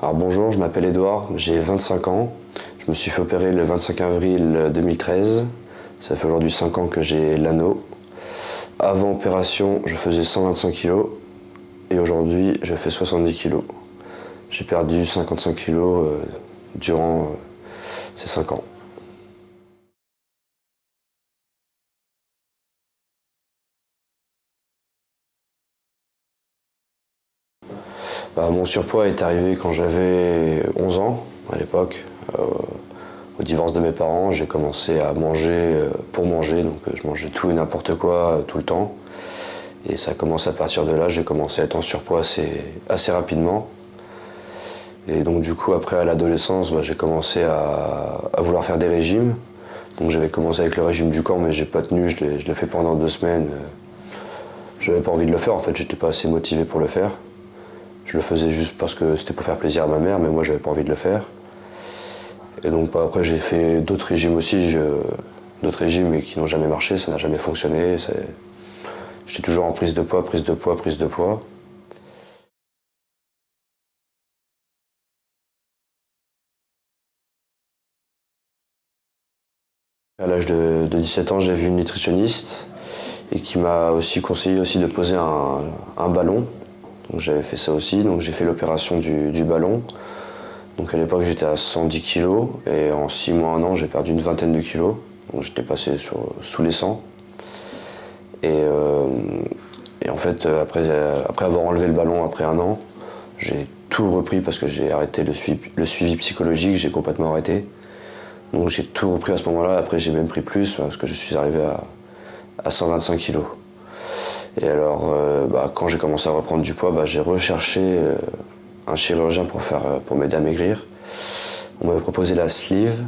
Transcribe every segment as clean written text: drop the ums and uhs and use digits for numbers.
Alors bonjour, je m'appelle Edouard, j'ai 25 ans. Je me suis fait opérer le 25 avril 2013. Ça fait aujourd'hui 5 ans que j'ai l'anneau. Avant opération, je faisais 125 kg et aujourd'hui, je fais 70 kg. J'ai perdu 55 kg durant ces 5 ans. Mon surpoids est arrivé quand j'avais 11 ans, à l'époque. Au divorce de mes parents, j'ai commencé à manger pour manger, donc je mangeais tout et n'importe quoi tout le temps. Et ça a commencé à partir de là, j'ai commencé à être en surpoids assez rapidement. Et donc du coup, après à l'adolescence, j'ai commencé à vouloir faire des régimes. Donc j'avais commencé avec le régime du corps, mais j'ai pas tenu, je l'ai fait pendant 2 semaines. J'avais pas envie de le faire, en fait, j'étais pas assez motivé pour le faire. Je le faisais juste parce que c'était pour faire plaisir à ma mère, mais moi j'avais pas envie de le faire. Et donc après j'ai fait d'autres régimes aussi, d'autres régimes mais qui n'ont jamais marché, ça n'a jamais fonctionné. J'étais toujours en prise de poids, prise de poids, prise de poids. À l'âge de 17 ans, j'ai vu une nutritionniste et qui m'a aussi conseillé aussi de poser un ballon. Donc j'avais fait ça aussi, donc j'ai fait l'opération du ballon. Donc à l'époque j'étais à 110 kg et en 6 mois, 1 an, j'ai perdu une vingtaine de kilos. Donc j'étais passé sous les 100. Et en fait, après avoir enlevé le ballon après 1 an, j'ai tout repris parce que j'ai arrêté le suivi psychologique, j'ai complètement arrêté. Donc j'ai tout repris à ce moment-là, après j'ai même pris plus parce que je suis arrivé à 125 kg. Et alors, quand j'ai commencé à reprendre du poids, j'ai recherché un chirurgien pour m'aider à maigrir. On m'avait proposé la sleeve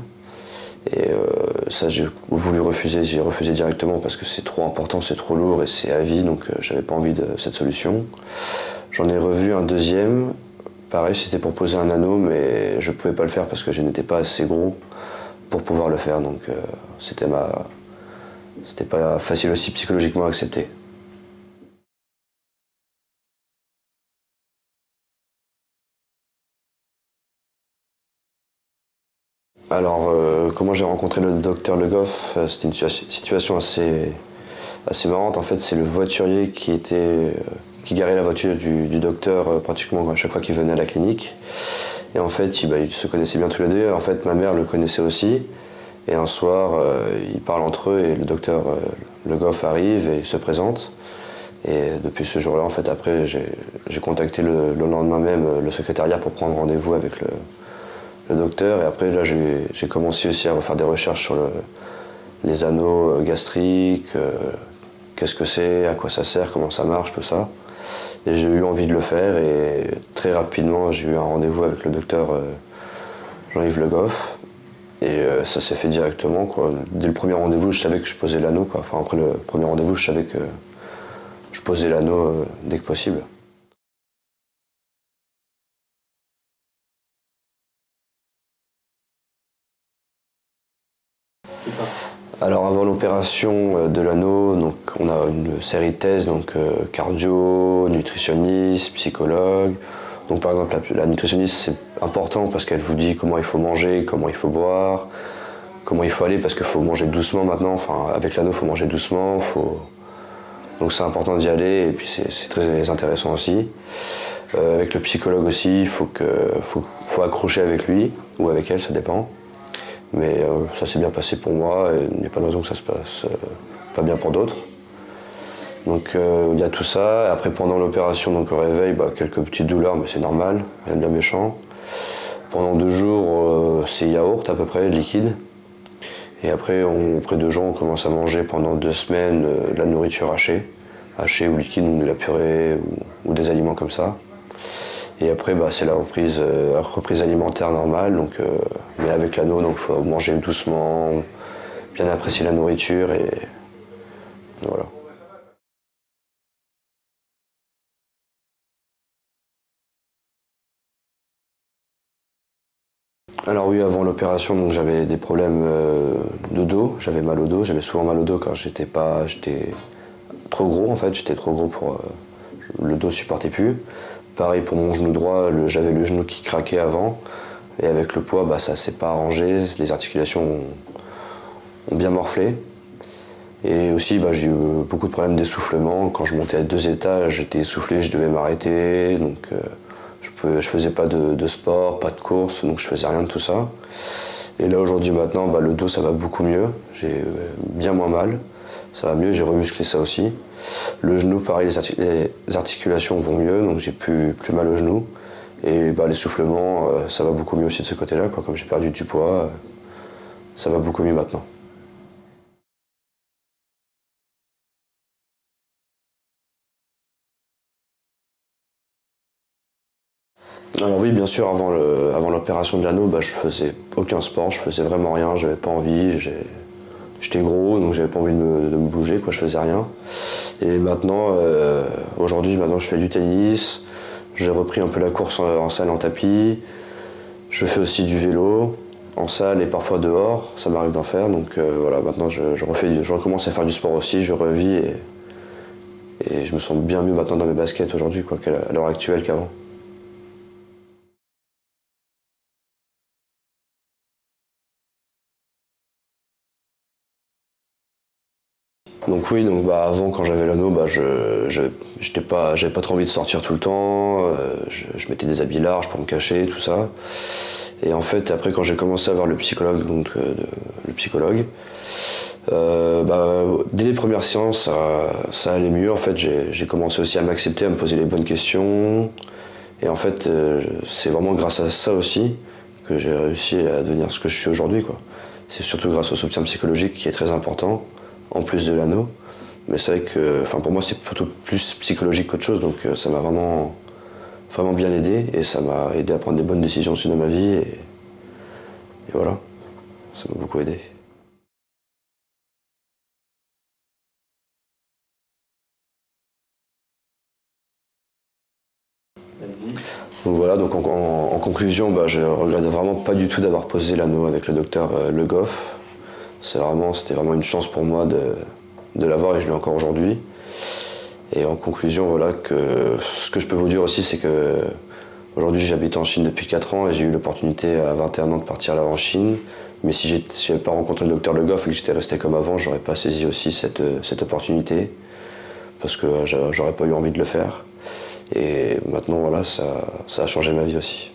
et ça j'ai voulu refuser, j'ai refusé directement parce que c'est trop important, c'est trop lourd et c'est à vie, donc j'avais pas envie de cette solution. J'en ai revu un deuxième, pareil c'était pour poser un anneau mais je pouvais pas le faire parce que je n'étais pas assez gros pour pouvoir le faire, donc c'était pas facile aussi psychologiquement à accepter. Alors, comment j'ai rencontré le docteur Le Goff, c'était une situation assez marrante. En fait, c'est le voiturier qui garait la voiture du docteur pratiquement à chaque fois qu'il venait à la clinique. Et en fait, ils se connaissaient bien tous les deux. En fait, ma mère le connaissait aussi. Et un soir, ils parlent entre eux et le docteur Le Goff arrive et il se présente. Et depuis ce jour-là, en fait, après, j'ai contacté le lendemain même le secrétariat pour prendre rendez-vous avec le docteur. Et après, là, j'ai commencé aussi à refaire des recherches sur les anneaux gastriques, qu'est-ce que c'est, à quoi ça sert, comment ça marche, tout ça. Et j'ai eu envie de le faire et très rapidement, j'ai eu un rendez-vous avec le docteur Jean-Yves Le Goff. Et ça s'est fait directement, quoi. Dès le premier rendez-vous, je savais que je posais l'anneau, quoi. Enfin, après le premier rendez-vous, je savais que je posais l'anneau dès que possible. Alors avant l'opération de l'anneau, donc on a une série de tests, donc cardio, nutritionniste, psychologue. Donc par exemple la nutritionniste c'est important parce qu'elle vous dit comment il faut manger, comment il faut boire, comment il faut aller parce qu'il faut manger doucement maintenant. Enfin avec l'anneau il faut manger doucement, donc c'est important d'y aller et puis c'est très intéressant aussi. Avec le psychologue aussi, il faut accrocher avec lui ou avec elle, ça dépend. Mais ça s'est bien passé pour moi et il n'y a pas de raison que ça se passe pas bien pour d'autres. Donc il y a tout ça. Après pendant l'opération, donc au réveil, quelques petites douleurs, mais c'est normal, rien de bien méchant. Pendant 2 jours, c'est yaourt à peu près, liquide. Et après, après 2 jours, on commence à manger pendant 2 semaines de la nourriture hachée ou liquide, ou de la purée ou des aliments comme ça. Et après, c'est la reprise alimentaire normale, donc, mais avec l'anneau, donc il faut manger doucement, bien apprécier la nourriture et voilà. Alors oui, avant l'opération, donc j'avais des problèmes de dos, j'avais mal au dos, j'avais souvent mal au dos quand j'étais trop gros en fait, j'étais trop gros pour le dos supportait plus. Pareil pour mon genou droit, j'avais le genou qui craquait avant. Et avec le poids, ça s'est pas arrangé, les articulations ont bien morflé. Et aussi, j'ai eu beaucoup de problèmes d'essoufflement. Quand je montais à 2 étages, j'étais essoufflé, je devais m'arrêter. Donc je faisais pas de sport, pas de course, donc je faisais rien de tout ça. Et là aujourd'hui maintenant, le dos ça va beaucoup mieux. J'ai bien moins mal, ça va mieux, j'ai remusclé ça aussi. Le genou, pareil, les articulations vont mieux, donc j'ai plus mal au genou. Et l'essoufflement, ça va beaucoup mieux aussi de ce côté-là, quoi. Comme j'ai perdu du poids, ça va beaucoup mieux maintenant. Alors oui, bien sûr, avant l'opération de l'anneau, je faisais aucun sport, je faisais vraiment rien, j'avais pas envie, j'étais gros, donc j'avais pas envie de me bouger, quoi, je faisais rien. Et maintenant, aujourd'hui, je fais du tennis, j'ai repris un peu la course en salle en tapis, je fais aussi du vélo en salle et parfois dehors, ça m'arrive d'en faire, donc voilà, maintenant je recommence à faire du sport aussi, je revis et je me sens bien mieux maintenant dans mes baskets aujourd'hui, quoi, à l'heure actuelle qu'avant. Donc oui, avant quand j'avais l'anneau, j'avais pas trop envie de sortir tout le temps, je mettais des habits larges pour me cacher, tout ça. Et en fait, après quand j'ai commencé à voir le psychologue, dès les premières séances, ça allait mieux. En fait, j'ai commencé aussi à m'accepter, à me poser les bonnes questions. Et en fait, c'est vraiment grâce à ça aussi que j'ai réussi à devenir ce que je suis aujourd'hui, quoi. C'est surtout grâce au soutien psychologique qui est très important, en plus de l'anneau. Mais c'est vrai que, pour moi, c'est plutôt plus psychologique qu'autre chose, donc ça m'a vraiment bien aidé, et ça m'a aidé à prendre des bonnes décisions aussi dans ma vie, et voilà, ça m'a beaucoup aidé. Donc voilà, donc en conclusion, je regrette vraiment pas du tout d'avoir posé l'anneau avec le docteur Le Goff. C'était vraiment une chance pour moi de l'avoir, et je l'ai encore aujourd'hui. Et en conclusion, voilà, ce que je peux vous dire aussi, c'est que aujourd'hui j'habite en Chine depuis 4 ans et j'ai eu l'opportunité à 21 ans de partir là en Chine. Mais si je n'avais pas rencontré le docteur Le Goff et que j'étais resté comme avant, j'aurais pas saisi aussi cette opportunité, parce que j'aurais pas eu envie de le faire. Et maintenant, voilà, ça a changé ma vie aussi.